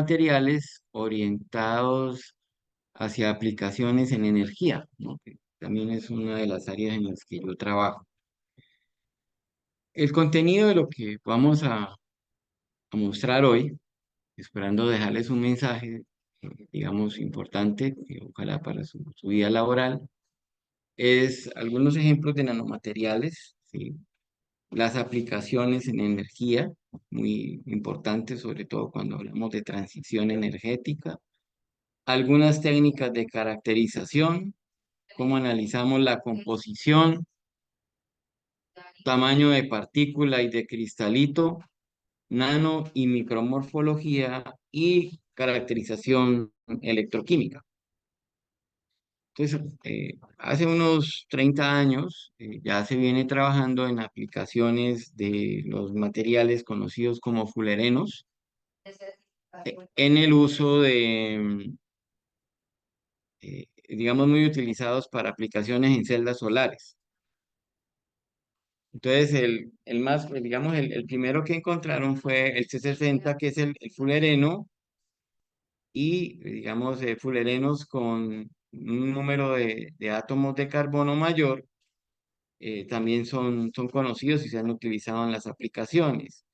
materiales orientados hacia aplicaciones en energía, ¿no? Que también es una de las áreas en las que yo trabajo. El contenido de lo que vamos a mostrar hoy, esperando dejarles un mensaje, digamos, importante, ojalá para su vida laboral, es algunos ejemplos de nanomateriales, ¿sí? Las aplicaciones en energía, muy importantes, sobre todo cuando hablamos de transición energética, algunas técnicas de caracterización, cómo analizamos la composición, tamaño de partícula y de cristalito, nano y micromorfología y caracterización electroquímica. Entonces, hace unos 30 años ya se viene trabajando en aplicaciones de los materiales conocidos como fullerenos en el uso de, digamos, muy utilizados para aplicaciones en celdas solares. Entonces, el más, pues, digamos, el primero que encontraron fue el C60, que es el fullereno, y, digamos, fullerenos con un número de átomos de carbono mayor, también son conocidos y se han utilizado en las aplicaciones.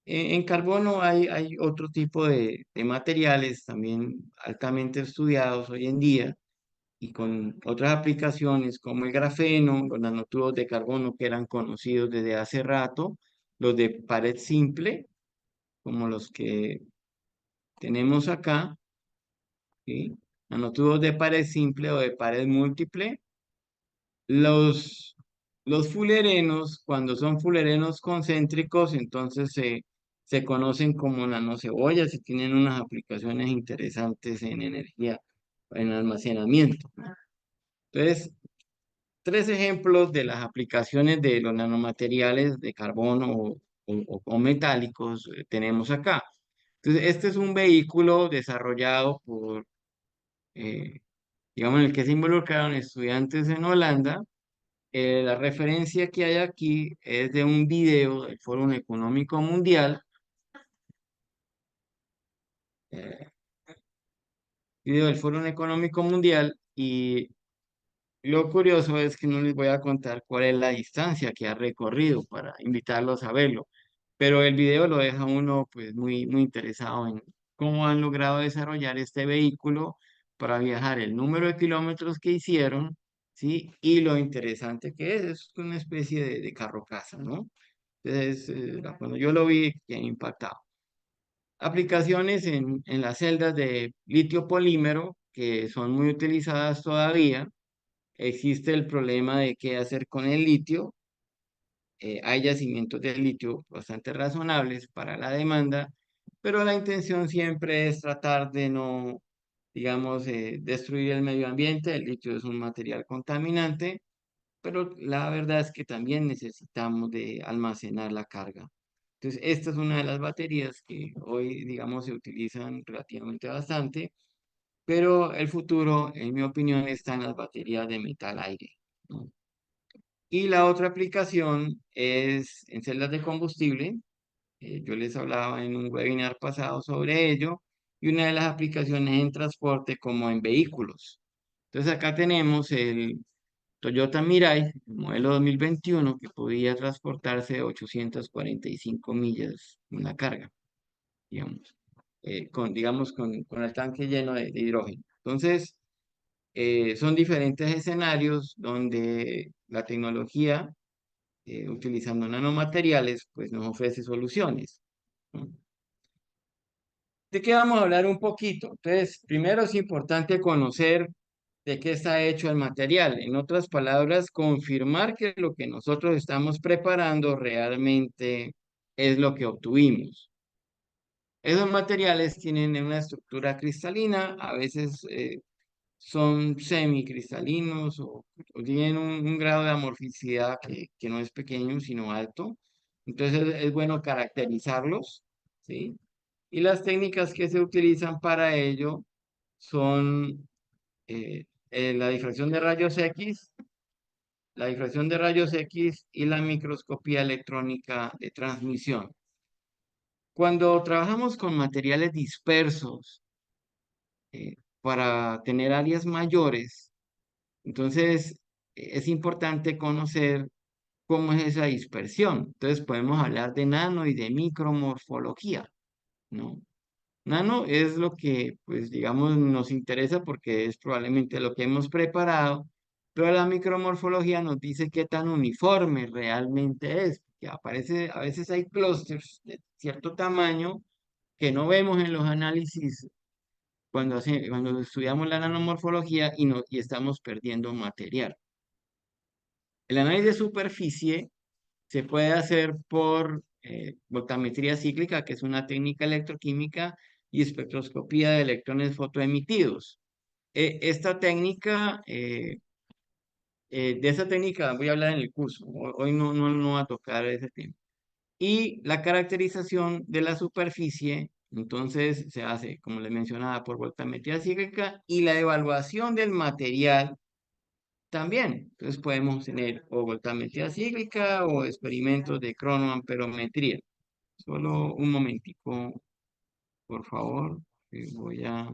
En carbono hay otro tipo de materiales también altamente estudiados hoy en día y con otras aplicaciones como el grafeno, los nanotubos de carbono que eran conocidos desde hace rato, los de pared simple, como los que tenemos acá, ¿sí? Nanotubos de pared simple o de pared múltiple. Los, los fullerenos, cuando son fullerenos concéntricos, entonces se conocen como nanocebollas y tienen unas aplicaciones interesantes en energía, en almacenamiento, ¿no? Entonces, tres ejemplos de las aplicaciones de los nanomateriales de carbono o metálicos tenemos acá. Entonces, este es un vehículo desarrollado por, eh, digamos, en el que se involucraron estudiantes en Holanda. La referencia que hay aquí es de un video del Foro Económico Mundial, eh, video del Foro Económico Mundial, y lo curioso es que no les voy a contar cuál es la distancia que ha recorrido para invitarlos a verlo, pero el video lo deja uno pues muy, muy interesado en cómo han logrado desarrollar este vehículo para viajar, el número de kilómetros que hicieron, ¿sí? Y lo interesante que es una especie de carro casa, ¿no? Entonces, cuando yo lo vi, quedé impactado. Aplicaciones en las celdas de litio polímero, que son muy utilizadas todavía. Existe el problema de qué hacer con el litio. Hay yacimientos de litio bastante razonables para la demanda, pero la intención siempre es tratar de no, digamos, destruir el medio ambiente. El litio es un material contaminante, pero la verdad es que también necesitamos de almacenar la carga. Entonces, esta es una de las baterías que hoy, digamos, se utilizan relativamente bastante, pero el futuro, en mi opinión, está en las baterías de metal-aire, ¿no? Y la otra aplicación es en celdas de combustible. Yo les hablaba en un webinar pasado sobre ello, y una de las aplicaciones en transporte como en vehículos. Entonces, acá tenemos el Toyota Mirai, modelo 2021, que podía transportarse 845 millas en la carga, digamos, con el tanque lleno de hidrógeno. Entonces, son diferentes escenarios donde la tecnología, utilizando nanomateriales, pues nos ofrece soluciones, ¿no? ¿De qué vamos a hablar un poquito? Entonces, primero es importante conocer de qué está hecho el material. En otras palabras, confirmar que lo que nosotros estamos preparando realmente es lo que obtuvimos. Esos materiales tienen una estructura cristalina, a veces son semicristalinos o tienen un grado de amorficidad que no es pequeño, sino alto. Entonces es bueno caracterizarlos, ¿sí? Y las técnicas que se utilizan para ello son la difracción de rayos X, la difracción de rayos X y la microscopía electrónica de transmisión. Cuando trabajamos con materiales dispersos para tener áreas mayores, entonces es importante conocer cómo es esa dispersión. Entonces podemos hablar de nano y de micromorfología, ¿no? Nano es lo que, pues, digamos, nos interesa porque es probablemente lo que hemos preparado, pero la micromorfología nos dice qué tan uniforme realmente es, que aparece, a veces hay clústeres de cierto tamaño que no vemos en los análisis cuando estudiamos la nanomorfología y, no, y estamos perdiendo material. El análisis de superficie se puede hacer por voltametría cíclica, que es una técnica electroquímica, y espectroscopía de electrones fotoemitidos. Esta técnica, de esa técnica voy a hablar en el curso. Hoy no voy a tocar ese tema. Y la caracterización de la superficie, entonces se hace, como les mencionaba, por voltametría cíclica y la evaluación del material también. Entonces podemos tener o voltametría cíclica o experimentos de cronoamperometría. Solo un momentico, por favor, que voy a...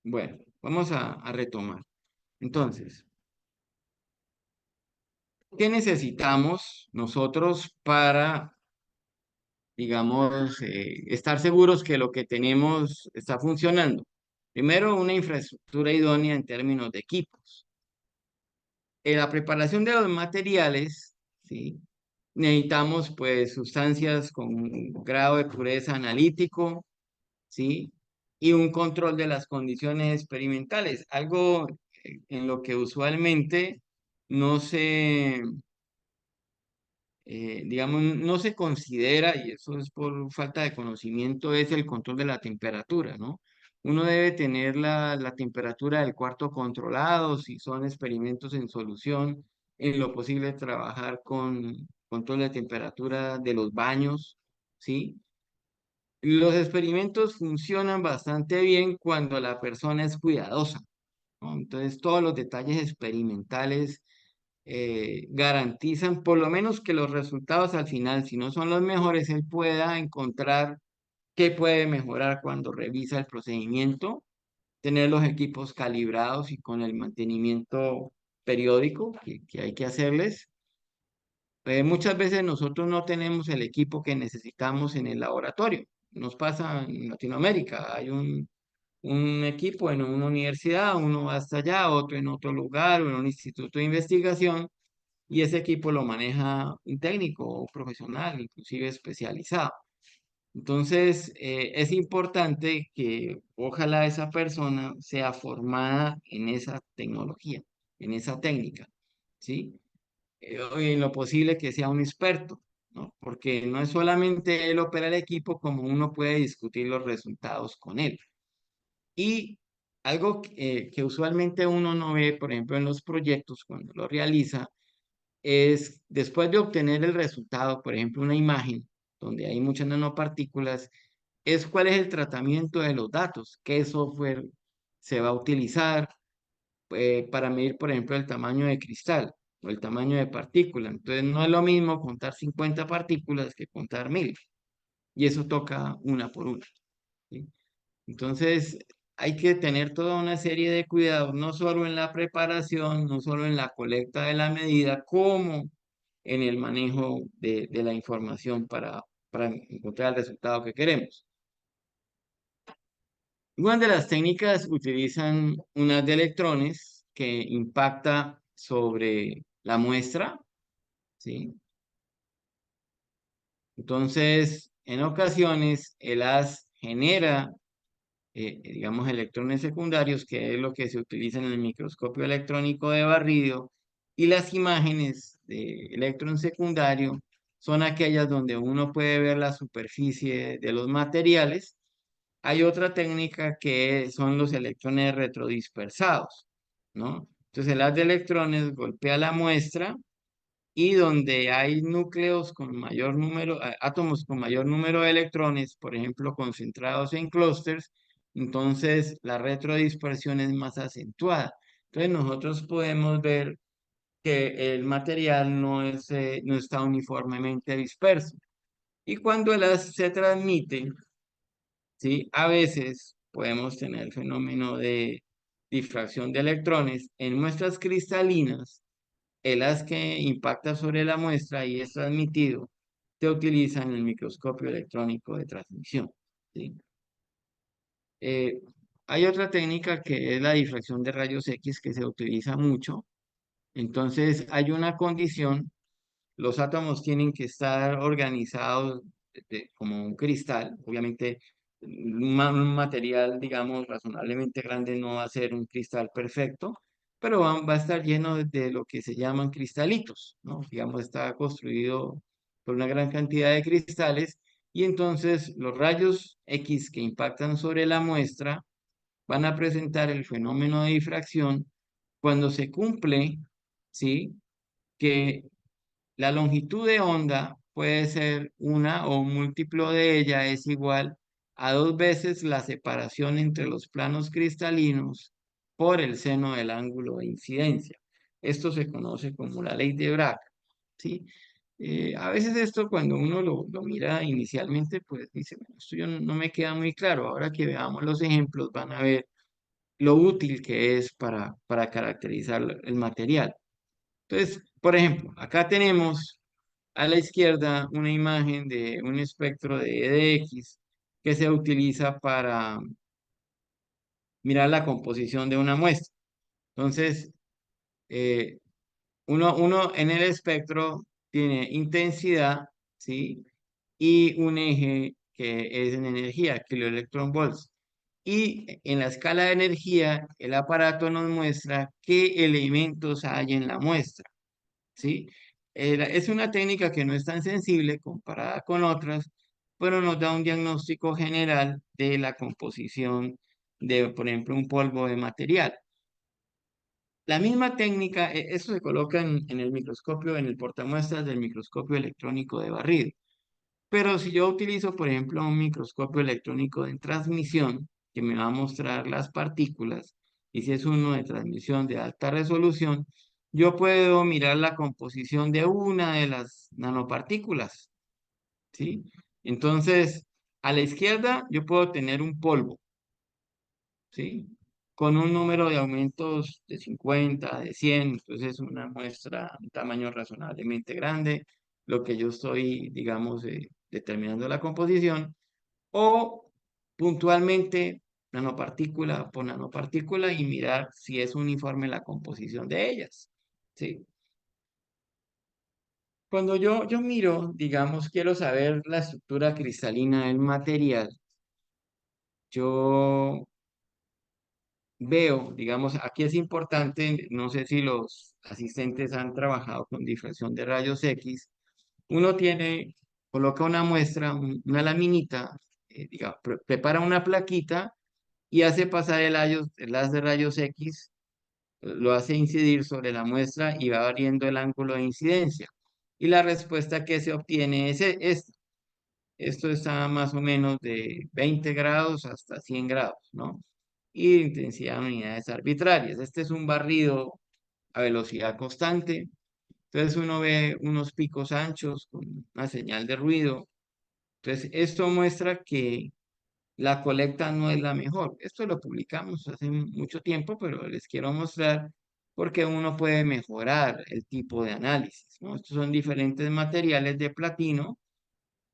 Bueno, vamos a retomar. Entonces, ¿qué necesitamos nosotros para, digamos, estar seguros que lo que tenemos está funcionando? Primero, una infraestructura idónea en términos de equipos. En la preparación de los materiales, ¿sí? Necesitamos pues sustancias con un grado de pureza analítico, ¿sí? Y un control de las condiciones experimentales, algo en lo que usualmente no se, digamos, no se considera, y eso es por falta de conocimiento, es el control de la temperatura, ¿no? Uno debe tener la temperatura del cuarto controlado, si son experimentos en solución, en lo posible trabajar con control de temperatura de los baños, ¿sí? Los experimentos funcionan bastante bien cuando la persona es cuidadosa, ¿no? Entonces, todos los detalles experimentales garantizan por lo menos que los resultados al final, si no son los mejores, él pueda encontrar qué puede mejorar cuando revisa el procedimiento, tener los equipos calibrados y con el mantenimiento periódico que hay que hacerles. Muchas veces nosotros no tenemos el equipo que necesitamos en el laboratorio. Nos pasa en Latinoamérica. Hay un equipo en una universidad, uno va hasta allá, otro en otro lugar, o en un instituto de investigación, y ese equipo lo maneja un técnico o profesional, inclusive especializado. Entonces, es importante que ojalá esa persona sea formada en esa tecnología, en esa técnica, ¿sí? En lo posible que sea un experto, ¿no? Porque no es solamente él opera el equipo, como uno puede discutir los resultados con él. Y algo que usualmente uno no ve, por ejemplo, en los proyectos cuando lo realiza, es después de obtener el resultado, por ejemplo, una imagen donde hay muchas nanopartículas, es cuál es el tratamiento de los datos, qué software se va a utilizar para medir, por ejemplo, el tamaño de cristal o el tamaño de partícula. Entonces, no es lo mismo contar 50 partículas que contar 1000. Y eso toca una por una, ¿sí? Entonces, hay que tener toda una serie de cuidados, no solo en la preparación, no solo en la colecta de la medida, como en el manejo de la información para encontrar el resultado que queremos. Una de las técnicas utilizan unas de electrones que impacta sobre la muestra, ¿sí? Entonces, en ocasiones, el haz genera digamos, electrones secundarios, que es lo que se utiliza en el microscopio electrónico de barrido, y las imágenes de electrón secundario son aquellas donde uno puede ver la superficie de los materiales. Hay otra técnica que son los electrones retrodispersados, ¿no? Entonces el haz de electrones golpea la muestra y donde hay núcleos con mayor número, átomos con mayor número de electrones, por ejemplo, concentrados en clústeres, entonces la retrodispersión es más acentuada. Entonces nosotros podemos ver que el material no está uniformemente disperso. Y cuando el haz se transmite, ¿sí? A veces podemos tener el fenómeno de difracción de electrones en muestras cristalinas. El haz que impacta sobre la muestra y es transmitido se utiliza en el microscopio electrónico de transmisión, ¿sí? Eh, Hay otra técnica que es la difracción de rayos X que se utiliza mucho. Entonces hay una condición. Los átomos tienen que estar organizados como un cristal. Obviamente, un material, digamos, razonablemente grande no va a ser un cristal perfecto, pero va a estar lleno de lo que se llaman cristalitos, ¿no? Digamos, está construido por una gran cantidad de cristales y entonces los rayos X que impactan sobre la muestra van a presentar el fenómeno de difracción cuando se cumple, ¿sí? Que la longitud de onda puede ser una o un múltiplo de ella es igual a dos veces la separación entre los planos cristalinos por el seno del ángulo de incidencia. Esto se conoce como la ley de Bragg, ¿sí? A veces esto cuando uno lo mira inicialmente, pues dice, "Bueno, esto yo no me queda muy claro. Ahora que veamos los ejemplos van a ver lo útil que es para caracterizar el material. Entonces, por ejemplo, acá tenemos a la izquierda una imagen de un espectro de EDX que se utiliza para mirar la composición de una muestra. Entonces, eh, uno en el espectro tiene intensidad, ¿sí? Y un eje que es en energía, kiloelectronvolts. Y en la escala de energía, el aparato nos muestra qué elementos hay en la muestra. ¿Sí? Es una técnica que no es tan sensible comparada con otras, pero nos da un diagnóstico general de la composición de, por ejemplo, un polvo de material. La misma técnica, eso se coloca en el microscopio, en el portamuestras del microscopio electrónico de barrido. Pero si yo utilizo, por ejemplo, un microscopio electrónico de transmisión, que me va a mostrar las partículas, y si es uno de transmisión de alta resolución, yo puedo mirar la composición de una de las nanopartículas, ¿sí? Entonces, a la izquierda yo puedo tener un polvo, ¿sí? Con un número de aumentos de 50, de 100, entonces es una muestra, un tamaño razonablemente grande, lo que yo estoy, digamos, determinando la composición, o puntualmente nanopartícula por nanopartícula y mirar si es uniforme la composición de ellas, ¿sí? Cuando yo miro, digamos, quiero saber la estructura cristalina del material, yo veo, digamos, aquí es importante, no sé si los asistentes han trabajado con difracción de rayos X, uno coloca una muestra, una laminita, digamos, prepara una plaquita y hace pasar el haz de rayos X, lo hace incidir sobre la muestra y va variando el ángulo de incidencia. Y la respuesta que se obtiene es esta. Esto está más o menos de 20 grados hasta 100 grados, ¿no? Y de intensidad en unidades arbitrarias. Este es un barrido a velocidad constante. Entonces uno ve unos picos anchos con una señal de ruido. Entonces esto muestra que la colecta no es la mejor. Esto lo publicamos hace mucho tiempo, pero les quiero mostrar porque uno puede mejorar el tipo de análisis, ¿no? Estos son diferentes materiales de platino,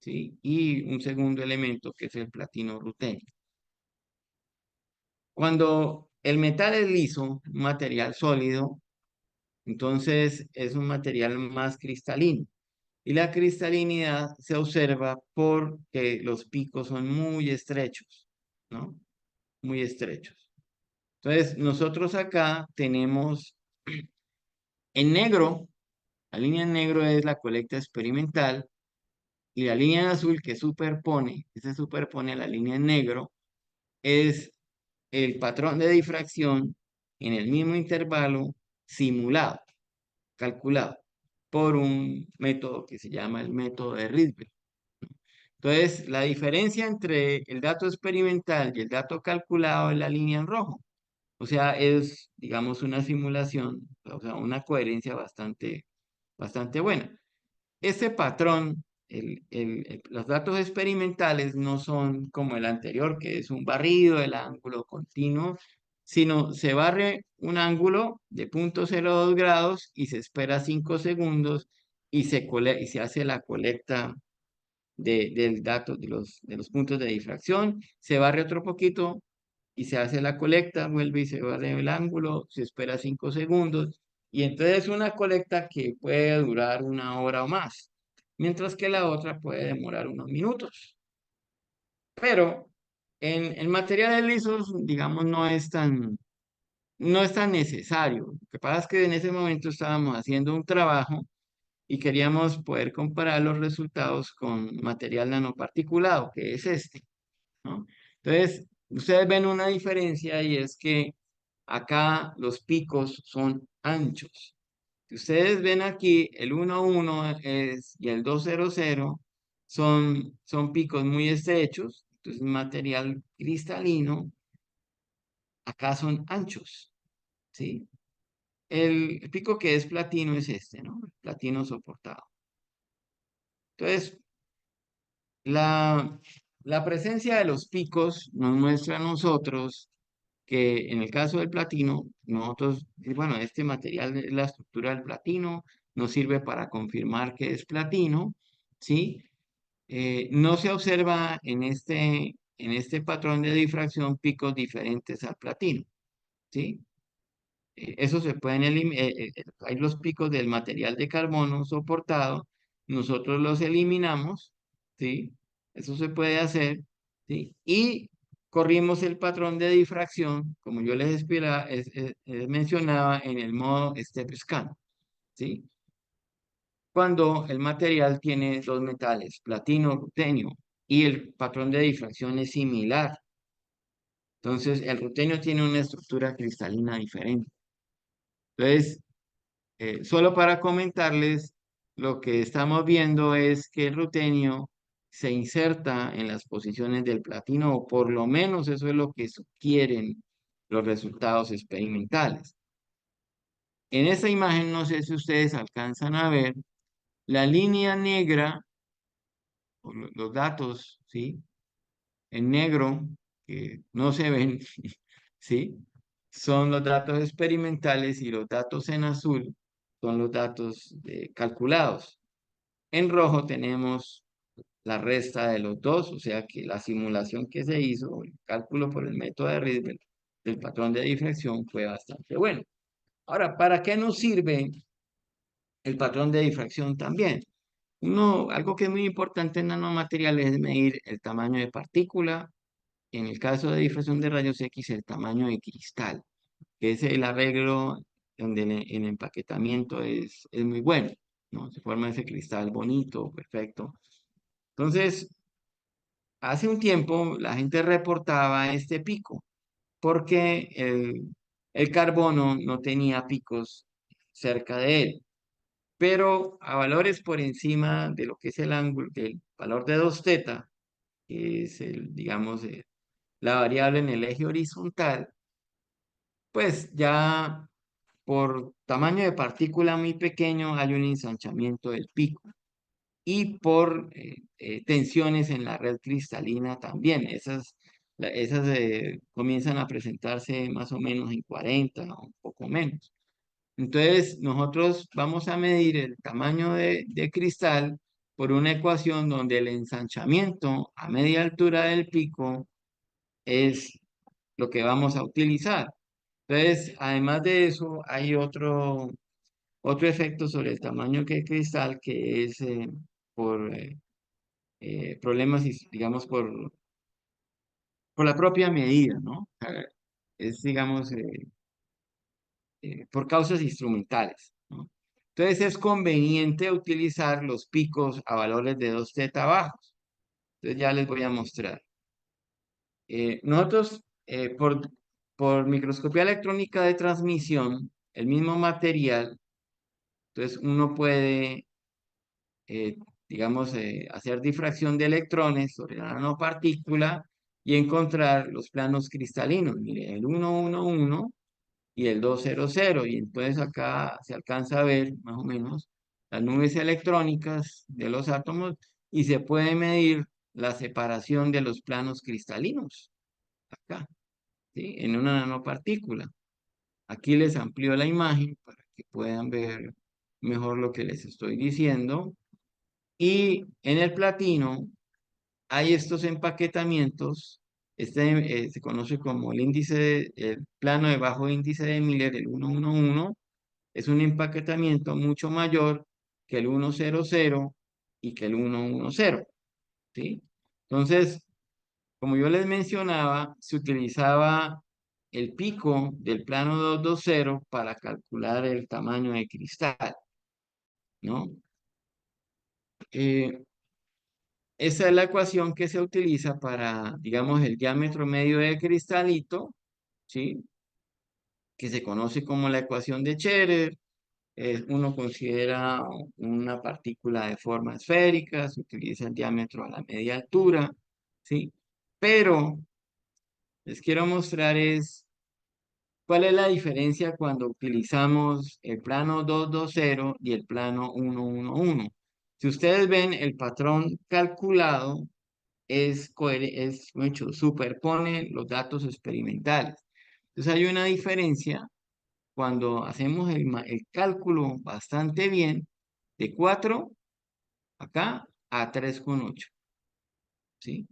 ¿sí? Y un segundo elemento que es el platino rutenio. Cuando el metal es liso, un material sólido, entonces es un material más cristalino. Y la cristalinidad se observa porque los picos son muy estrechos, ¿no? Muy estrechos. Entonces, nosotros acá tenemos en negro, la línea en negro es la colecta experimental Y la línea en azul que se superpone a la línea en negro, es el patrón de difracción en el mismo intervalo simulado, calculado, por un método que se llama el método de Rydberg. Entonces, la diferencia entre el dato experimental y el dato calculado es la línea en rojo. O sea, es, digamos, una simulación, o sea, una coherencia bastante buena. Este patrón, los datos experimentales no son como el anterior, que es un barrido del ángulo continuo, sino se barre un ángulo de 0,02 grados y se espera 5 segundos y se hace la colecta del dato de los puntos de difracción, se barre otro poquito y se hace la colecta, vuelve y se barre el ángulo, se espera 5 segundos y entonces una colecta que puede durar 1 hora o más, mientras que la otra puede demorar unos minutos. Pero en materiales lisos, digamos, no es tan necesario. Lo que pasa es que en ese momento estábamos haciendo un trabajo y queríamos poder comparar los resultados con material nanoparticulado, que es este, ¿no? Entonces, ustedes ven una diferencia y es que acá los picos son anchos. Si ustedes ven aquí, el 1,1 y el 2,00 son picos muy estrechos, entonces material cristalino, acá son anchos, ¿sí? El pico que es platino es este, ¿no? El platino soportado. Entonces, La, la presencia de los picos nos muestra a nosotros que en el caso del platino, nosotros, bueno, este material, la estructura del platino, nos sirve para confirmar que es platino, ¿sí? No se observa en este patrón de difracción picos diferentes al platino, ¿sí? Eso se pueden eliminar, hay los picos del material de carbono soportado, nosotros los eliminamos, ¿sí? Eso se puede hacer, ¿sí? Y corrimos el patrón de difracción, como yo mencionaba, en el modo step scan, ¿sí? Cuando el material tiene dos metales, platino, rutenio, y el patrón de difracción es similar, entonces el rutenio tiene una estructura cristalina diferente. Entonces, solo para comentarles, lo que estamos viendo es que el rutenio se inserta en las posiciones del platino, o por lo menos eso es lo que sugieren los resultados experimentales. En esta imagen, no sé si ustedes alcanzan a ver la línea negra, o los datos, ¿sí? En negro, que no se ven, ¿sí? Son los datos experimentales y los datos en azul son los datos calculados. En rojo tenemos la resta de los dos, o sea que la simulación que se hizo, el cálculo por el método de Rydberg del patrón de difracción fue bastante bueno. Ahora, ¿para qué nos sirve el patrón de difracción también? Algo que es muy importante en nanomateriales es medir el tamaño de partícula, en el caso de difracción de rayos X, el tamaño de cristal, que es el arreglo donde el empaquetamiento es muy bueno, ¿no? Se forma ese cristal bonito, perfecto. Entonces, hace un tiempo la gente reportaba este pico, porque el carbono no tenía picos cerca de él, pero a valores por encima de lo que es el ángulo, del valor de 2θ, que es digamos, la variable en el eje horizontal, pues ya por tamaño de partícula muy pequeño hay un ensanchamiento del pico. Y por tensiones en la red cristalina también. Esas comienzan a presentarse más o menos en 40 o un poco menos. Entonces, nosotros vamos a medir el tamaño de cristal por una ecuación donde el ensanchamiento a media altura del pico es lo que vamos a utilizar. Entonces, además de eso, hay otro efecto sobre el tamaño que cristal, que es por problemas, digamos, por la propia medida, ¿no? O sea, es, digamos, por causas instrumentales, ¿no? Entonces es conveniente utilizar los picos a valores de 2 teta bajos. Entonces ya les voy a mostrar. Nosotros, por microscopía electrónica de transmisión, el mismo material, entonces uno puede, eh, digamos, hacer difracción de electrones sobre la nanopartícula y encontrar los planos cristalinos. Mire, el 111 y el 200. Y entonces acá se alcanza a ver más o menos las nubes electrónicas de los átomos y se puede medir la separación de los planos cristalinos acá, ¿sí? En una nanopartícula. Aquí les amplío la imagen para que puedan ver mejor lo que les estoy diciendo. Y en el platino hay estos empaquetamientos. Este se conoce como el plano de bajo índice de Miller, el 111. Es un empaquetamiento mucho mayor que el 100 y que el 110, ¿sí? Entonces, como yo les mencionaba, se utilizaba el pico del plano 220 para calcular el tamaño de cristal, ¿no? Eh, Esa es la ecuación que se utiliza para, digamos, el diámetro medio del cristalito, ¿sí? Que se conoce como la ecuación de Scherer. Uno considera una partícula de forma esférica, se utiliza el diámetro a la media altura, ¿sí? Pero les quiero mostrar es cuál es la diferencia cuando utilizamos el plano 220 y el plano 111. Si ustedes ven, el patrón calculado es mucho, superpone los datos experimentales. Entonces hay una diferencia cuando hacemos el cálculo bastante bien de 4 acá a 3,8, ¿sí?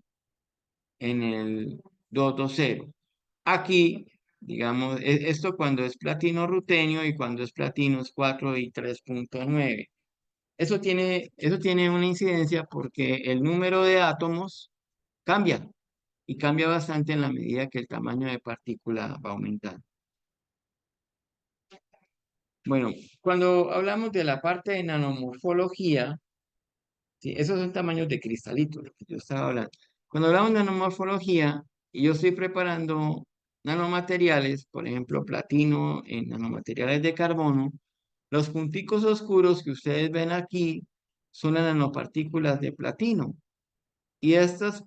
En el 220. Aquí, digamos, esto cuando es platino rutenio y cuando es platino es 4 y 3,9. Eso tiene una incidencia porque el número de átomos cambia y cambia bastante en la medida que el tamaño de partícula va aumentando. Bueno, cuando hablamos de la parte de nanomorfología, ¿sí? Esos son tamaños de cristalitos, lo que yo estaba hablando. Cuando hablamos de nanomorfología, y yo estoy preparando nanomateriales, por ejemplo, platino en nanomateriales de carbono, los punticos oscuros que ustedes ven aquí son las nanopartículas de platino. Y estas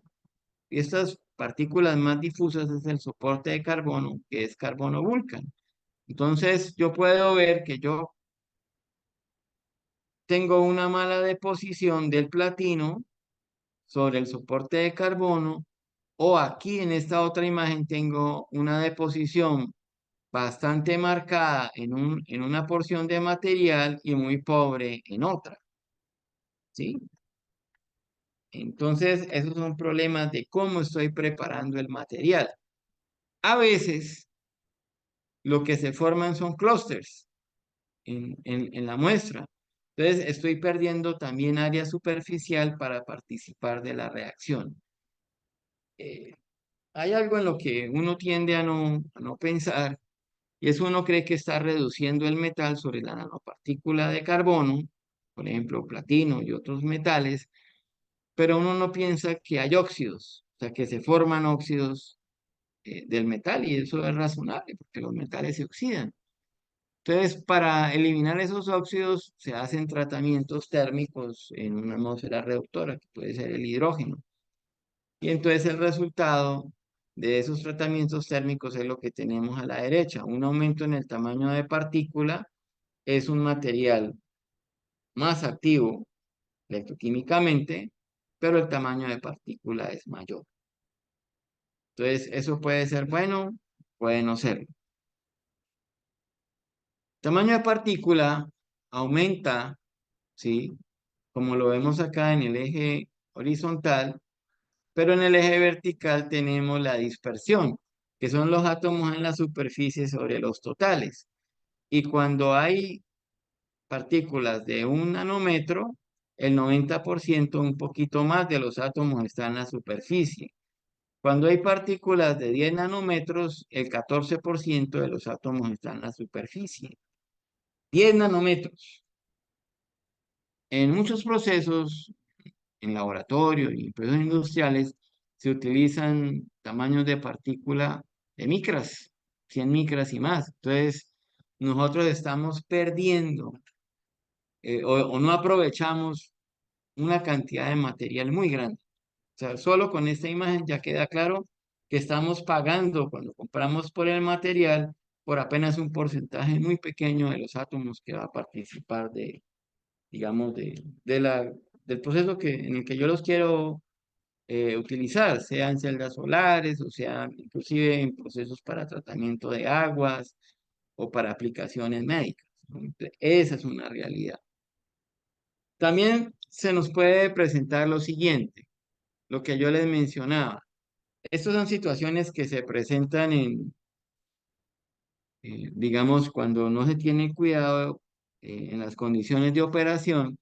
partículas más difusas es el soporte de carbono, que es carbono vulcan. Entonces, yo puedo ver que yo tengo una mala deposición del platino sobre el soporte de carbono, o aquí en esta otra imagen tengo una deposición bastante marcada en una porción de material y muy pobre en otra, ¿sí? Entonces, esos son problemas de cómo estoy preparando el material. A veces, lo que se forman son clústeres en la muestra. Entonces, estoy perdiendo también área superficial para participar de la reacción. Eh, Hay algo en lo que uno tiende a no pensar, y es uno cree que está reduciendo el metal sobre la nanopartícula de carbono, por ejemplo, platino y otros metales, pero uno no piensa que hay óxidos, o sea, que se forman óxidos del metal, y eso es razonable, porque los metales se oxidan. Entonces, para eliminar esos óxidos, se hacen tratamientos térmicos en una atmósfera reductora, que puede ser el hidrógeno. Y entonces el resultado de esos tratamientos térmicos es lo que tenemos a la derecha. Un aumento en el tamaño de partícula es un material más activo electroquímicamente, pero el tamaño de partícula es mayor. Entonces, eso puede ser bueno, puede no ser. Tamaño de partícula aumenta, ¿sí? Como lo vemos acá en el eje horizontal, pero en el eje vertical tenemos la dispersión, que son los átomos en la superficie sobre los totales. Y cuando hay partículas de 1 nanómetro, el 90%, un poquito más de los átomos están en la superficie. Cuando hay partículas de 10 nanómetros, el 14% de los átomos están en la superficie. 10 nanómetros. En muchos procesos, en laboratorio y en procesos industriales, se utilizan tamaños de partícula de micras, 100 micras y más. Entonces, nosotros estamos perdiendo o no aprovechamos una cantidad de material muy grande. O sea, solo con esta imagen ya queda claro que estamos pagando cuando compramos por el material por apenas un porcentaje muy pequeño de los átomos que va a participar de, digamos, del proceso en el que yo los quiero utilizar, sean celdas solares o sean inclusive en procesos para tratamiento de aguas o para aplicaciones médicas, ¿no? Entonces, esa es una realidad. También se nos puede presentar lo siguiente, lo que yo les mencionaba. Estas son situaciones que se presentan digamos, cuando no se tiene cuidado en las condiciones de operación.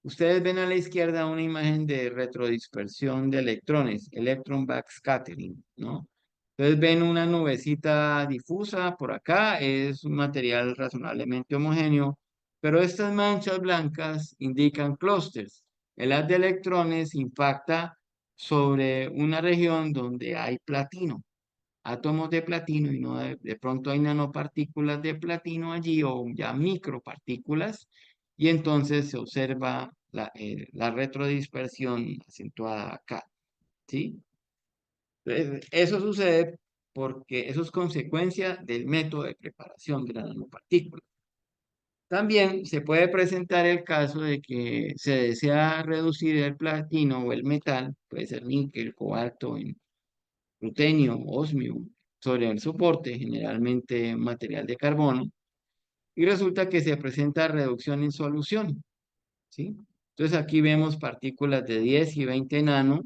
Ustedes ven a la izquierda una imagen de retrodispersión de electrones, electron backscattering, ¿no? Entonces ven una nubecita difusa por acá, es un material razonablemente homogéneo, pero estas manchas blancas indican clústeres. El haz de electrones impacta sobre una región donde hay platino, átomos de platino y no de pronto hay nanopartículas de platino allí o ya micropartículas y entonces se observa la retrodispersión acentuada acá, ¿sí? Eso sucede porque eso es consecuencia del método de preparación de la nanopartícula. También se puede presentar el caso de que se desea reducir el platino o el metal, puede ser níquel, cobalto, rutenio, osmio, sobre el soporte, generalmente material de carbono, y resulta que se presenta reducción en solución, ¿sí? Entonces aquí vemos partículas de 10 y 20 nano,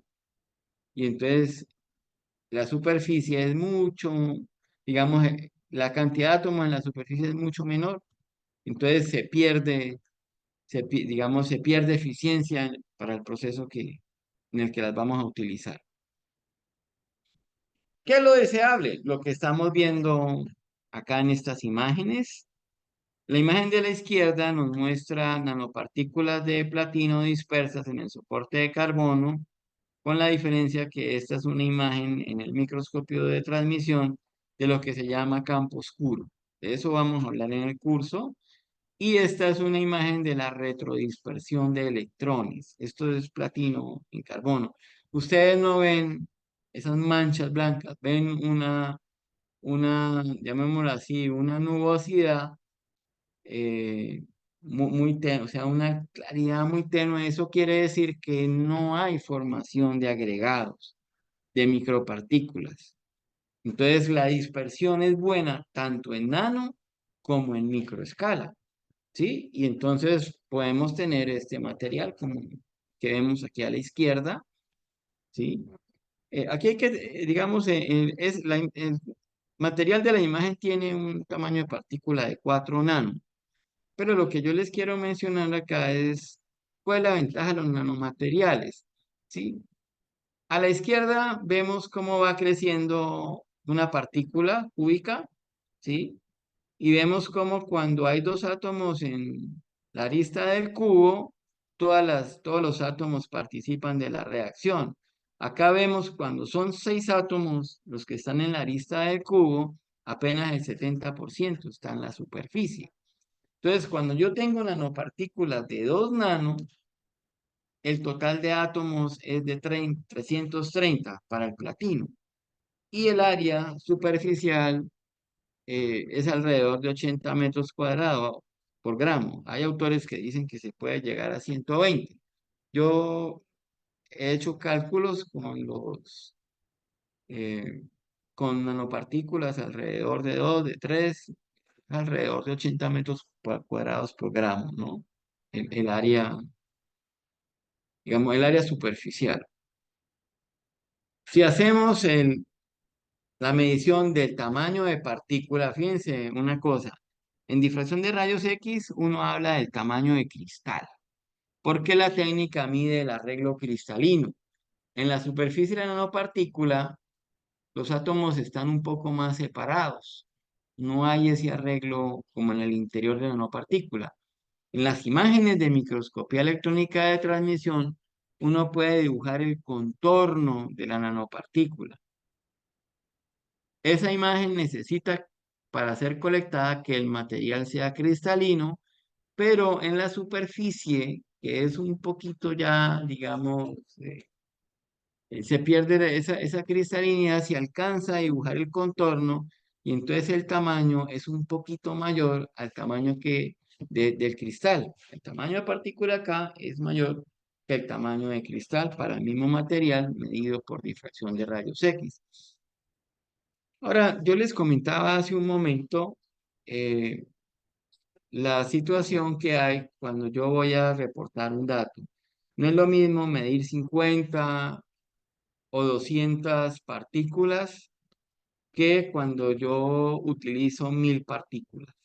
y entonces la superficie es mucho, digamos, la cantidad de átomos en la superficie es mucho menor, entonces se pierde, digamos, se pierde eficiencia para el proceso en el que las vamos a utilizar. ¿Qué es lo deseable? Lo que estamos viendo acá en estas imágenes. La imagen de la izquierda nos muestra nanopartículas de platino dispersas en el soporte de carbono, con la diferencia que esta es una imagen en el microscopio de transmisión de lo que se llama campo oscuro. De eso vamos a hablar en el curso. Y esta es una imagen de la retrodispersión de electrones. Esto es platino en carbono. Ustedes no ven esas manchas blancas, ven llamémosla así, una nubosidad muy tenue, o sea, una claridad muy tenue. Eso quiere decir que no hay formación de agregados, de micropartículas. Entonces, la dispersión es buena tanto en nano como en microescala, ¿sí? Y entonces podemos tener este material como que vemos aquí a la izquierda, ¿sí? Aquí hay que, digamos, el material de la imagen tiene un tamaño de partícula de 4 nano. Pero lo que yo les quiero mencionar acá es cuál es la ventaja de los nanomateriales, ¿sí? A la izquierda vemos cómo va creciendo una partícula cúbica, ¿sí? Y vemos cómo cuando hay dos átomos en la arista del cubo, todos los átomos participan de la reacción. Acá vemos cuando son 6 átomos los que están en la arista del cubo, apenas el 70% está en la superficie. Entonces, cuando yo tengo nanopartículas de 2 nanos, el total de átomos es de 330 para el platino. Y el área superficial es alrededor de 80 metros cuadrados por gramo. Hay autores que dicen que se puede llegar a 120. Yo he hecho cálculos eh, con nanopartículas alrededor de 2, de 3, alrededor de 80 metros cuadrados por gramo, ¿no? El área, digamos, el área superficial. Si hacemos la medición del tamaño de partícula, fíjense una cosa, en difracción de rayos X uno habla del tamaño de cristal, porque la técnica mide el arreglo cristalino. En la superficie de la nanopartícula, los átomos están un poco más separados. No hay ese arreglo como en el interior de la nanopartícula. En las imágenes de microscopía electrónica de transmisión, uno puede dibujar el contorno de la nanopartícula. Esa imagen necesita, para ser colectada, que el material sea cristalino, pero en la superficie, que es un poquito ya, digamos, se pierde esa cristalinidad, se alcanza a dibujar el contorno y entonces el tamaño es un poquito mayor al tamaño del cristal. El tamaño de partícula acá es mayor que el tamaño de cristal para el mismo material medido por difracción de rayos X. Ahora, yo les comentaba hace un momento eh, la situación que hay cuando yo voy a reportar un dato. No es lo mismo medir 50 o 200 partículas que cuando yo utilizo 1000 partículas.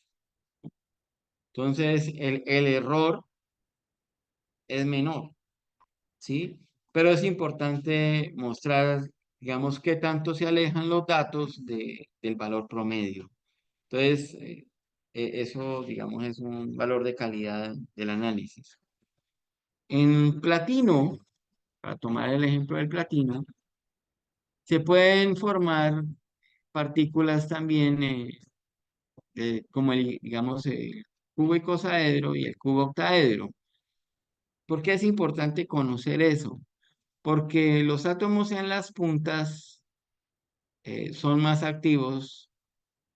Entonces, el error es menor, ¿sí? Pero es importante mostrar, digamos, qué tanto se alejan los datos del valor promedio. Entonces, eso, digamos, es un valor de calidad del análisis. En platino, para tomar el ejemplo del platino, se pueden formar partículas también como digamos, el cubo icosaedro y el cubo octaedro. ¿Por qué es importante conocer eso? Porque los átomos en las puntas son más activos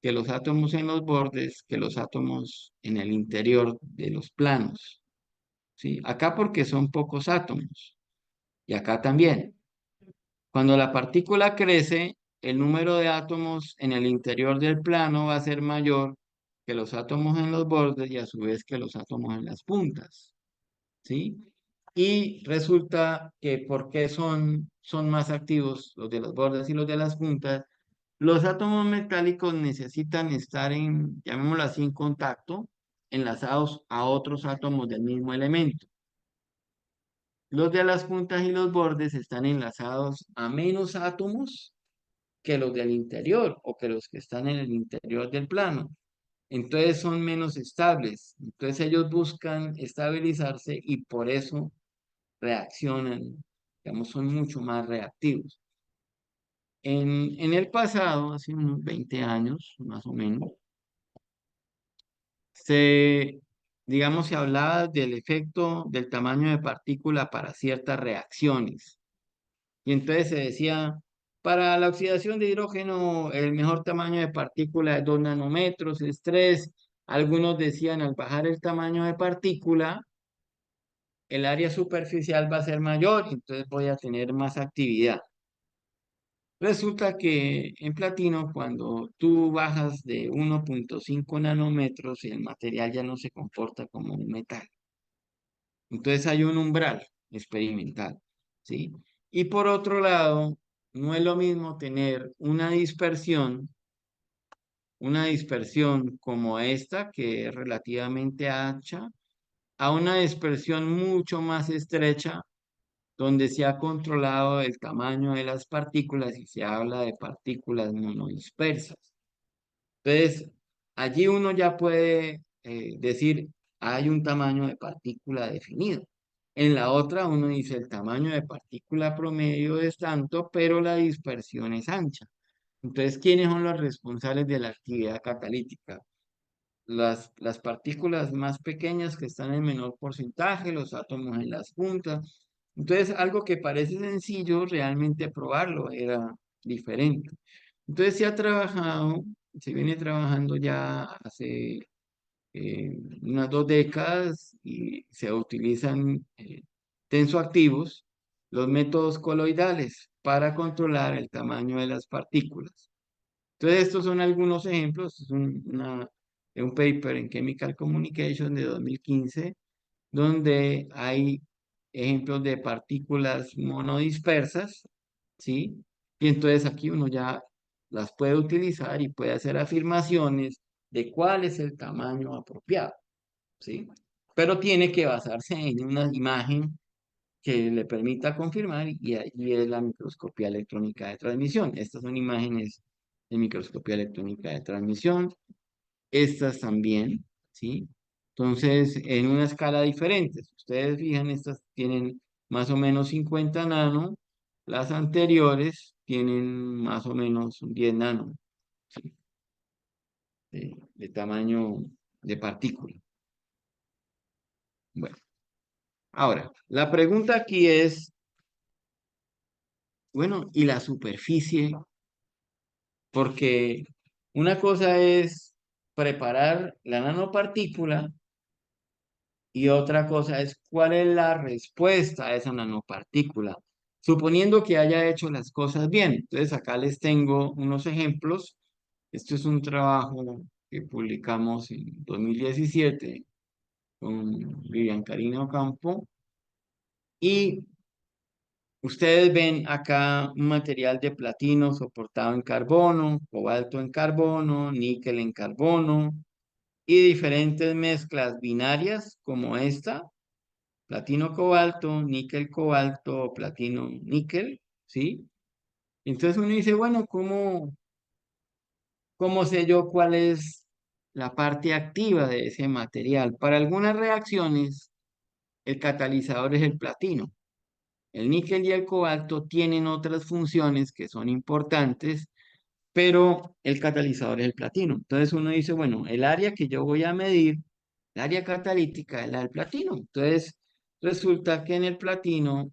que los átomos en los bordes, que los átomos en el interior de los planos. ¿Sí? Acá porque son pocos átomos y acá también. Cuando la partícula crece, el número de átomos en el interior del plano va a ser mayor que los átomos en los bordes y a su vez que los átomos en las puntas, ¿sí? Y resulta que porque son más activos los de los bordes y los de las puntas, los átomos metálicos necesitan estar llamémoslo así, en contacto, enlazados a otros átomos del mismo elemento. Los de las puntas y los bordes están enlazados a menos átomos que los del interior o que los que están en el interior del plano. Entonces son menos estables. Entonces ellos buscan estabilizarse y por eso reaccionan, digamos, son mucho más reactivos. En el pasado, hace unos 20 años más o menos, se, digamos, se hablaba del efecto del tamaño de partícula para ciertas reacciones. Y entonces se decía, para la oxidación de hidrógeno, el mejor tamaño de partícula es 2 nanómetros, es 3. Algunos decían, al bajar el tamaño de partícula, el área superficial va a ser mayor, entonces voy a tener más actividad. Resulta que en platino, cuando tú bajas de 1,5 nanómetros, el material ya no se comporta como un metal. Entonces hay un umbral experimental, ¿sí? Y por otro lado, no es lo mismo tener una dispersión como esta, que es relativamente ancha, a una dispersión mucho más estrecha, donde se ha controlado el tamaño de las partículas y se habla de partículas monodispersas. Entonces, allí uno ya puede decir, hay un tamaño de partícula definido. En la otra uno dice, el tamaño de partícula promedio es tanto, pero la dispersión es ancha. Entonces, ¿quiénes son los responsables de la actividad catalítica? Las partículas más pequeñas que están en menor porcentaje, los átomos en las puntas. Entonces, algo que parece sencillo, realmente probarlo era diferente. Entonces, se viene trabajando ya hace unas 2 décadas y se utilizan tensoactivos, los métodos coloidales para controlar el tamaño de las partículas. Entonces, estos son algunos ejemplos. Es un paper en Chemical Communication de 2015, donde hay ejemplos de partículas monodispersas, ¿sí? Y entonces aquí uno ya las puede utilizar y puede hacer afirmaciones de cuál es el tamaño apropiado, ¿sí? Pero tiene que basarse en una imagen que le permita confirmar y ahí es la microscopía electrónica de transmisión. Estas son imágenes de microscopía electrónica de transmisión. Estas también, ¿sí? Entonces, en una escala diferente. Si ustedes fijan, estas tienen más o menos 50 nano, las anteriores tienen más o menos un 10 nano, ¿sí? de tamaño de partícula. Bueno, ahora, la pregunta aquí es, bueno, ¿y la superficie? Porque una cosa es preparar la nanopartícula y otra cosa es cuál es la respuesta a esa nanopartícula, suponiendo que haya hecho las cosas bien. Entonces, acá les tengo unos ejemplos. Este es un trabajo que publicamos en 2017 con Vivian Karina Ocampo. Y ustedes ven acá un material de platino soportado en carbono, cobalto en carbono, níquel en carbono y diferentes mezclas binarias como esta, platino cobalto, níquel cobalto, platino níquel, ¿sí? Entonces uno dice, bueno, ¿cómo sé yo cuál es la parte activa de ese material? Para algunas reacciones, el catalizador es el platino. El níquel y el cobalto tienen otras funciones que son importantes, pero el catalizador es el platino. Entonces uno dice, bueno, el área que yo voy a medir, el área catalítica es la del platino. Entonces resulta que en el platino,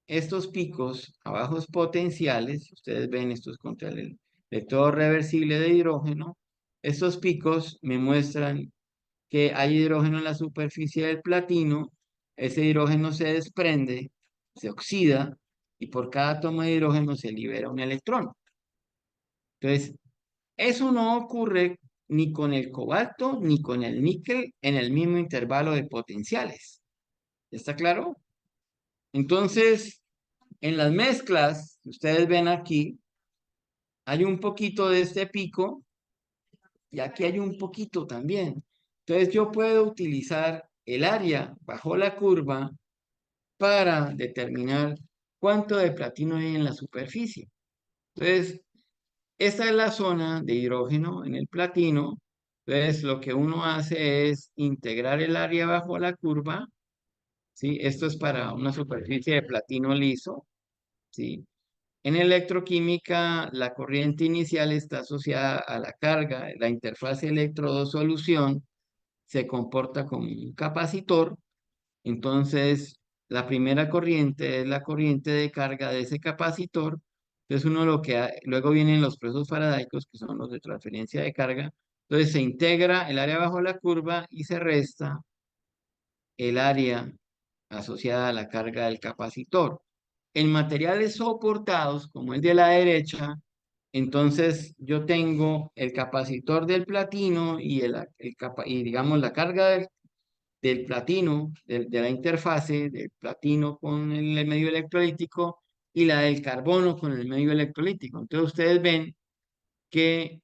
estos picos a bajos potenciales, si ustedes ven, esto es contra el electrodo reversible de hidrógeno, estos picos me muestran que hay hidrógeno en la superficie del platino, ese hidrógeno se desprende, se oxida, y por cada átomo de hidrógeno se libera un electrón. Entonces, eso no ocurre ni con el cobalto ni con el níquel en el mismo intervalo de potenciales. ¿Está claro? Entonces, en las mezclas, ustedes ven aquí, hay un poquito de este pico y aquí hay un poquito también. Entonces, yo puedo utilizar el área bajo la curva para determinar cuánto de platino hay en la superficie. Entonces, esta es la zona de hidrógeno en el platino. Entonces, lo que uno hace es integrar el área bajo la curva, ¿sí? Esto es para una superficie de platino liso, ¿sí? En electroquímica, la corriente inicial está asociada a la carga. La interfaz electrodo-solución se comporta como un capacitor. Entonces, la primera corriente es la corriente de carga de ese capacitor. Entonces, luego vienen los procesos faradáicos, que son los de transferencia de carga. Entonces, se integra el área bajo la curva y se resta el área asociada a la carga del capacitor. En materiales soportados, como el de la derecha, entonces yo tengo el capacitor del platino y digamos la carga del platino, de la interfase del platino con el medio electrolítico y la del carbono con el medio electrolítico. Entonces ustedes ven que,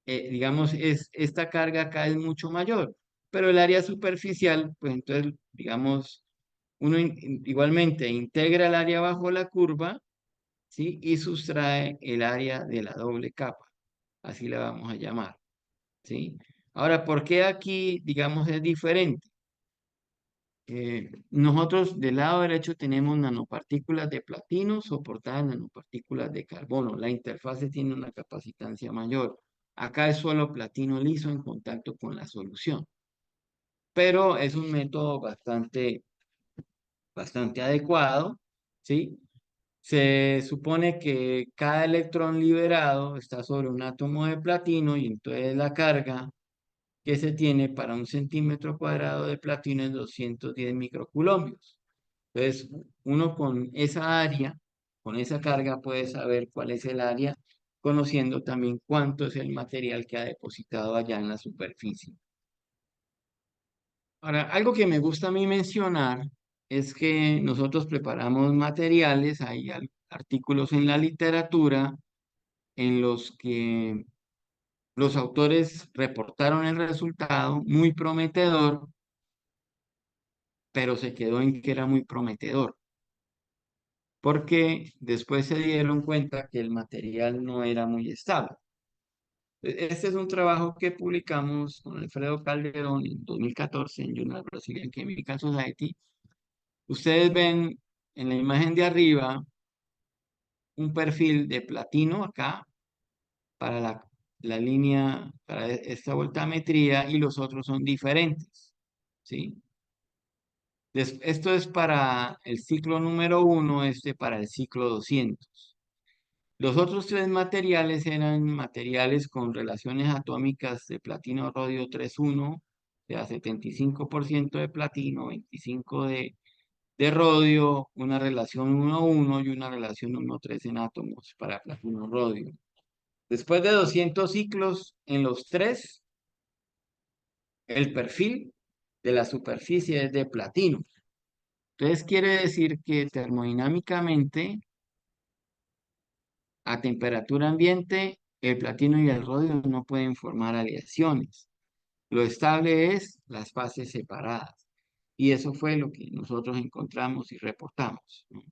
digamos, esta carga acá es mucho mayor, pero el área superficial, pues entonces, digamos, igualmente integra el área bajo la curva, ¿sí? Y sustrae el área de la doble capa, así la vamos a llamar, ¿sí? Ahora, ¿por qué aquí, digamos, es diferente? Nosotros del lado derecho tenemos nanopartículas de platino soportadas en nanopartículas de carbono. La interfase tiene una capacitancia mayor. Acá es solo platino liso en contacto con la solución. Pero es un método bastante adecuado, ¿sí? Se supone que cada electrón liberado está sobre un átomo de platino y entonces la carga que se tiene para un centímetro cuadrado de platino es 210 microcoulombios. Entonces, uno con esa área, con esa carga, puede saber cuál es el área, conociendo también cuánto es el material que ha depositado allá en la superficie. Ahora, algo que me gusta a mí mencionar es que nosotros preparamos materiales, hay artículos en la literatura en los que los autores reportaron el resultado muy prometedor, pero se quedó en que era muy prometedor, porque después se dieron cuenta que el material no era muy estable. Este es un trabajo que publicamos con Alfredo Calderón en 2014 en Journal Brazilian Chemical Society. Ustedes ven en la imagen de arriba un perfil de platino acá para la línea, para esta voltametría y los otros son diferentes, ¿sí? Esto es para el ciclo número 1, este para el ciclo 200. Los otros tres materiales eran materiales con relaciones atómicas de platino-rodio 3,1, o sea, 75% de platino, 25 de rodio, una relación 1,1 y una relación 1,3 en átomos para platino-rodio. Después de 200 ciclos en los tres, el perfil de la superficie es de platino. Entonces quiere decir que termodinámicamente, a temperatura ambiente, el platino y el rodio no pueden formar aleaciones. Lo estable es las fases separadas. Y eso fue lo que nosotros encontramos y reportamos, ¿no?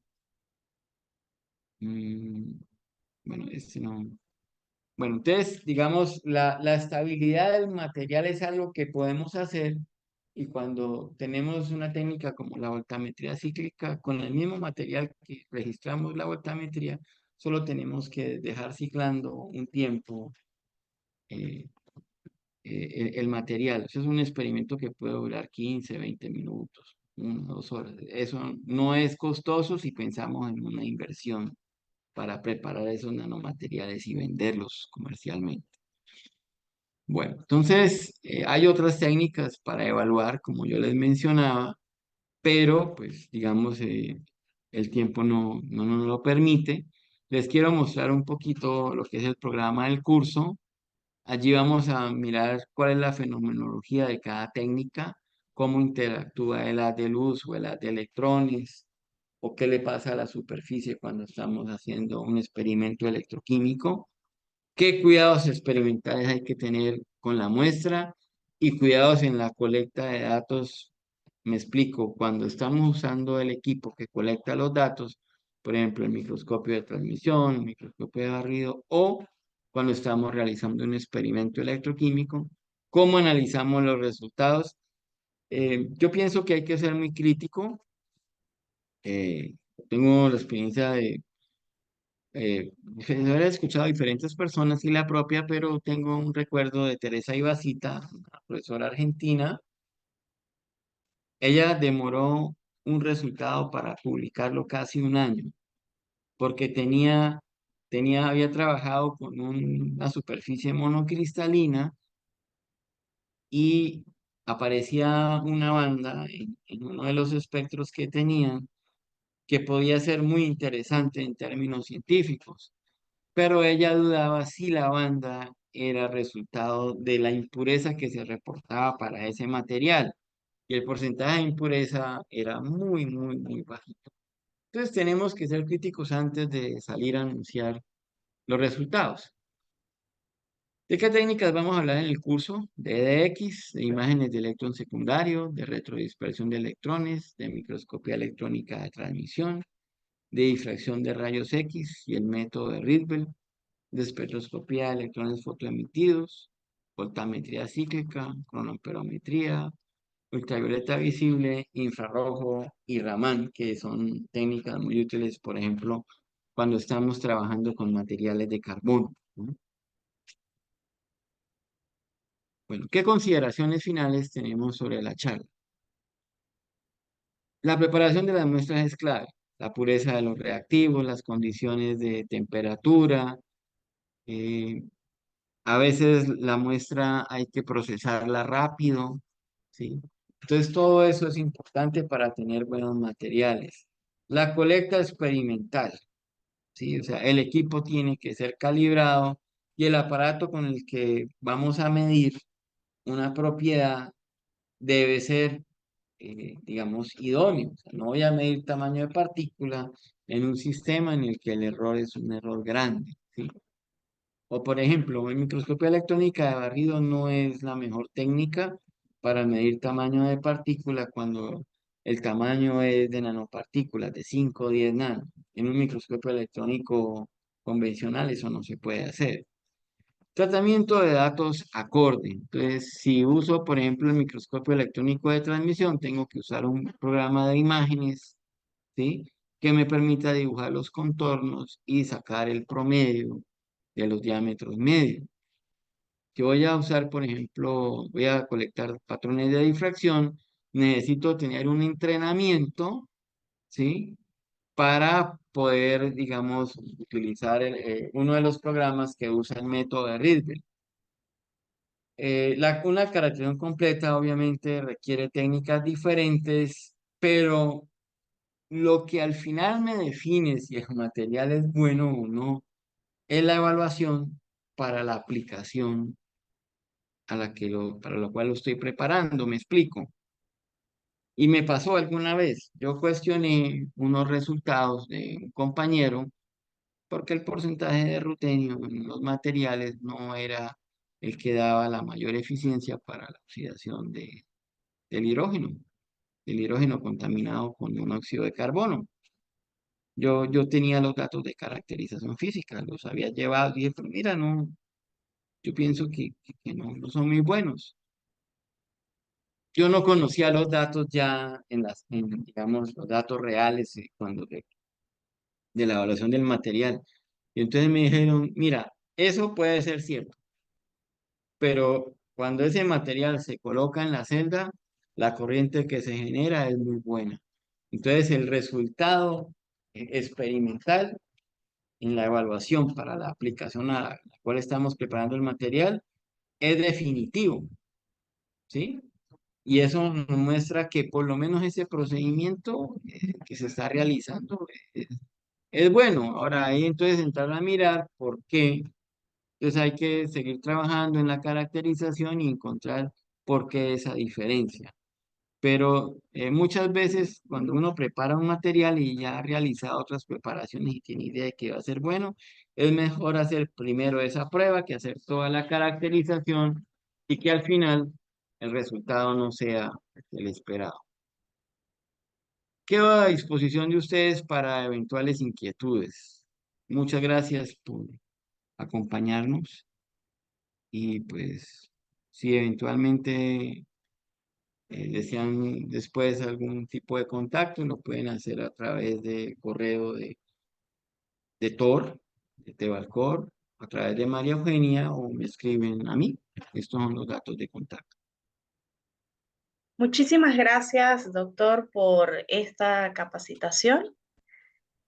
Mm, bueno, este no. Bueno, entonces, digamos, la estabilidad del material es algo que podemos hacer y cuando tenemos una técnica como la voltametría cíclica, con el mismo material que registramos la voltametría, solo tenemos que dejar ciclando un tiempo eh, el material. Eso es un experimento que puede durar 15, 20 minutos, 1, 2 horas. Eso no es costoso si pensamos en una inversión para preparar esos nanomateriales y venderlos comercialmente. Bueno, entonces hay otras técnicas para evaluar, como yo les mencionaba, pero pues digamos el tiempo no nos lo permite. Les quiero mostrar un poquito lo que es el programa del curso. Allí vamos a mirar cuál es la fenomenología de cada técnica, cómo interactúa el haz de luz o el haz de electrones, o qué le pasa a la superficie cuando estamos haciendo un experimento electroquímico. ¿Qué cuidados experimentales hay que tener con la muestra y cuidados en la colecta de datos? Me explico, cuando estamos usando el equipo que colecta los datos, por ejemplo, el microscopio de transmisión, el microscopio de barrido, o cuando estamos realizando un experimento electroquímico, ¿cómo analizamos los resultados? Yo pienso que hay que ser muy crítico. eh, Tengo la experiencia de haber escuchado a diferentes personas y la propia, pero tengo un recuerdo de Teresa Ibacita, una profesora argentina. Ella demoró un resultado para publicarlo casi un año, porque había trabajado con una superficie monocristalina y aparecía una banda en uno de los espectros que tenían que podía ser muy interesante en términos científicos. Pero ella dudaba si la banda era resultado de la impureza que se reportaba para ese material. Y el porcentaje de impureza era muy, muy, muy bajito. Entonces tenemos que ser críticos antes de salir a anunciar los resultados. ¿De qué técnicas vamos a hablar en el curso? De EDX, de imágenes de electrón secundario, de retrodispersión de electrones, de microscopía electrónica de transmisión, de difracción de rayos X y el método de Rydberg, de espectroscopía de electrones fotoemitidos, voltametría cíclica, cronoamperometría, ultravioleta visible, infrarrojo y Raman, que son técnicas muy útiles, por ejemplo, cuando estamos trabajando con materiales de carbono, ¿no? Bueno, ¿qué consideraciones finales tenemos sobre la charla? La preparación de las muestras es clave. La pureza de los reactivos, las condiciones de temperatura, eh, a veces la muestra hay que procesarla rápido, ¿sí? Entonces todo eso es importante para tener buenos materiales. La colecta experimental, ¿sí? O sea, el equipo tiene que ser calibrado y el aparato con el que vamos a medir una propiedad debe ser, digamos, idóneo. O sea, no voy a medir tamaño de partícula en un sistema en el que el error es un error grande, ¿sí? O por ejemplo, en microscopía electrónica de barrido no es la mejor técnica para medir tamaño de partícula cuando el tamaño es de nanopartículas, de 5 o 10 nanos. En un microscopio electrónico convencional eso no se puede hacer. Tratamiento de datos acorde. Entonces, si uso, por ejemplo, el microscopio electrónico de transmisión, tengo que usar un programa de imágenes, ¿sí? Que me permita dibujar los contornos y sacar el promedio de los diámetros medios. Yo voy a usar, por ejemplo, voy a colectar patrones de difracción, necesito tener un entrenamiento, ¿sí? Para poder, digamos, utilizar uno de los programas que usa el método de Rydberg. Una caracterización completa obviamente requiere técnicas diferentes, pero lo que al final me define si el material es bueno o no es la evaluación para la aplicación para la cual lo estoy preparando, me explico. Y me pasó alguna vez, yo cuestioné unos resultados de un compañero porque el porcentaje de rutenio en los materiales no era el que daba la mayor eficiencia para la oxidación del hidrógeno contaminado con monóxido de carbono. Yo tenía los datos de caracterización física, los había llevado y dije, "Pero mira, no, yo pienso que no son muy buenos". Yo no conocía los datos ya digamos, los datos reales de la evaluación del material. Y entonces me dijeron, mira, eso puede ser cierto, pero cuando ese material se coloca en la celda, la corriente que se genera es muy buena. Entonces el resultado experimental en la evaluación para la aplicación a la cual estamos preparando el material es definitivo, ¿sí? Y eso nos muestra que por lo menos ese procedimiento que se está realizando es bueno. Ahora ahí entonces entrar a mirar por qué. Entonces hay que seguir trabajando en la caracterización y encontrar por qué esa diferencia. Pero muchas veces cuando uno prepara un material y ya ha realizado otras preparaciones y tiene idea de que va a ser bueno, es mejor hacer primero esa prueba que hacer toda la caracterización y que al final el resultado no sea el esperado. Quedo a disposición de ustedes para eventuales inquietudes. Muchas gracias por acompañarnos y pues si eventualmente desean después algún tipo de contacto, lo pueden hacer a través de correo de Tor, de Tebalcor, a través de María Eugenia o me escriben a mí. Estos son los datos de contacto. Muchísimas gracias, doctor, por esta capacitación.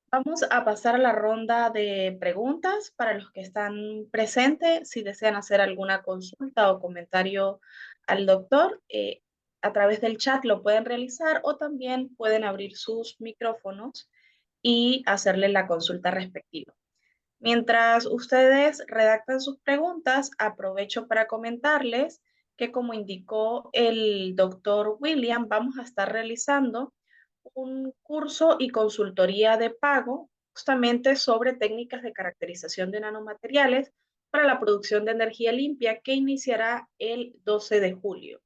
Vamos a pasar a la ronda de preguntas para los que están presentes. Si desean hacer alguna consulta o comentario al doctor, a través del chat lo pueden realizar o también pueden abrir sus micrófonos y hacerle la consulta respectiva. Mientras ustedes redactan sus preguntas, aprovecho para comentarles que, como indicó el doctor William, vamos a estar realizando un curso y consultoría de pago justamente sobre técnicas de caracterización de nanomateriales para la producción de energía limpia que iniciará el 12 de julio.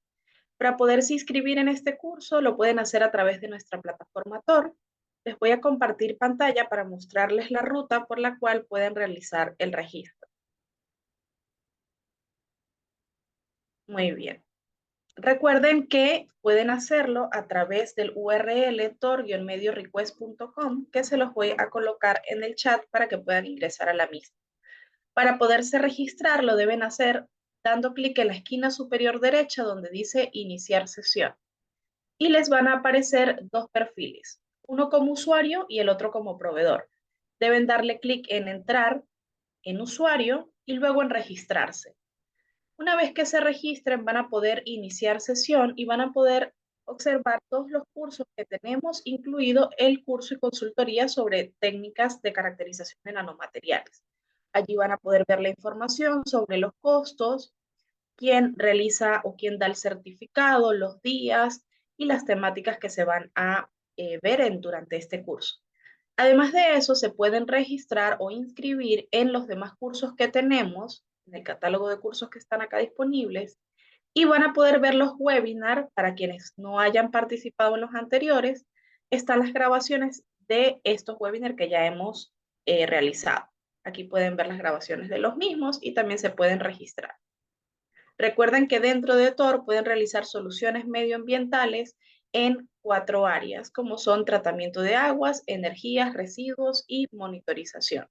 Para poderse inscribir en este curso, lo pueden hacer a través de nuestra plataforma Tor. Les voy a compartir pantalla para mostrarles la ruta por la cual pueden realizar el registro. Muy bien. Recuerden que pueden hacerlo a través del URL tor-mediorequest.com, que se los voy a colocar en el chat para que puedan ingresar a la misma. Para poderse registrar, lo deben hacer dando clic en la esquina superior derecha donde dice iniciar sesión. Y les van a aparecer dos perfiles, uno como usuario y el otro como proveedor. Deben darle clic en entrar en usuario y luego en registrarse. Una vez que se registren, van a poder iniciar sesión y van a poder observar todos los cursos que tenemos, incluido el curso y consultoría sobre técnicas de caracterización de nanomateriales. Allí van a poder ver la información sobre los costos, quién realiza o quién da el certificado, los días y las temáticas que se van a ver durante este curso. Además de eso, se pueden registrar o inscribir en los demás cursos que tenemos, en el catálogo de cursos que están acá disponibles, y van a poder ver los webinars para quienes no hayan participado en los anteriores. Están las grabaciones de estos webinars que ya hemos realizado. Aquí pueden ver las grabaciones de los mismos y también se pueden registrar. Recuerden que dentro de Tor pueden realizar soluciones medioambientales en 4 áreas, como son tratamiento de aguas, energías, residuos y monitorización.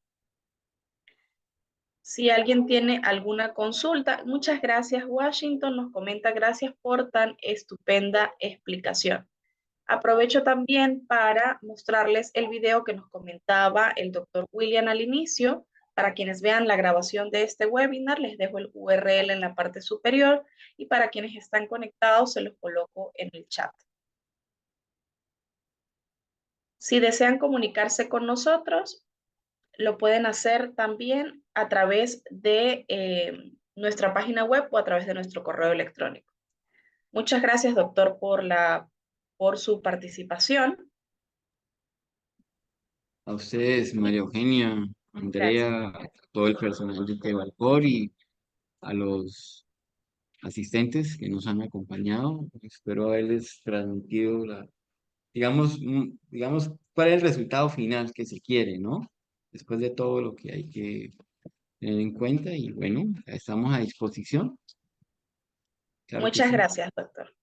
Si alguien tiene alguna consulta, muchas gracias Washington, nos comenta gracias por tan estupenda explicación. Aprovecho también para mostrarles el video que nos comentaba el doctor William al inicio. Para quienes vean la grabación de este webinar, les dejo el URL en la parte superior y para quienes están conectados, se los coloco en el chat. Si desean comunicarse con nosotros, lo pueden hacer también a través de nuestra página web o a través de nuestro correo electrónico. Muchas gracias, doctor, por su participación. A ustedes, María Eugenia, Gracias. Andrea, a todo el personal de Tevalcor y a los asistentes que nos han acompañado. Espero haberles transmitido digamos, cuál es el resultado final que se quiere, ¿no? Después de todo lo que hay que tener en cuenta y bueno, estamos a disposición. Claro que Muchas sí. gracias, doctor.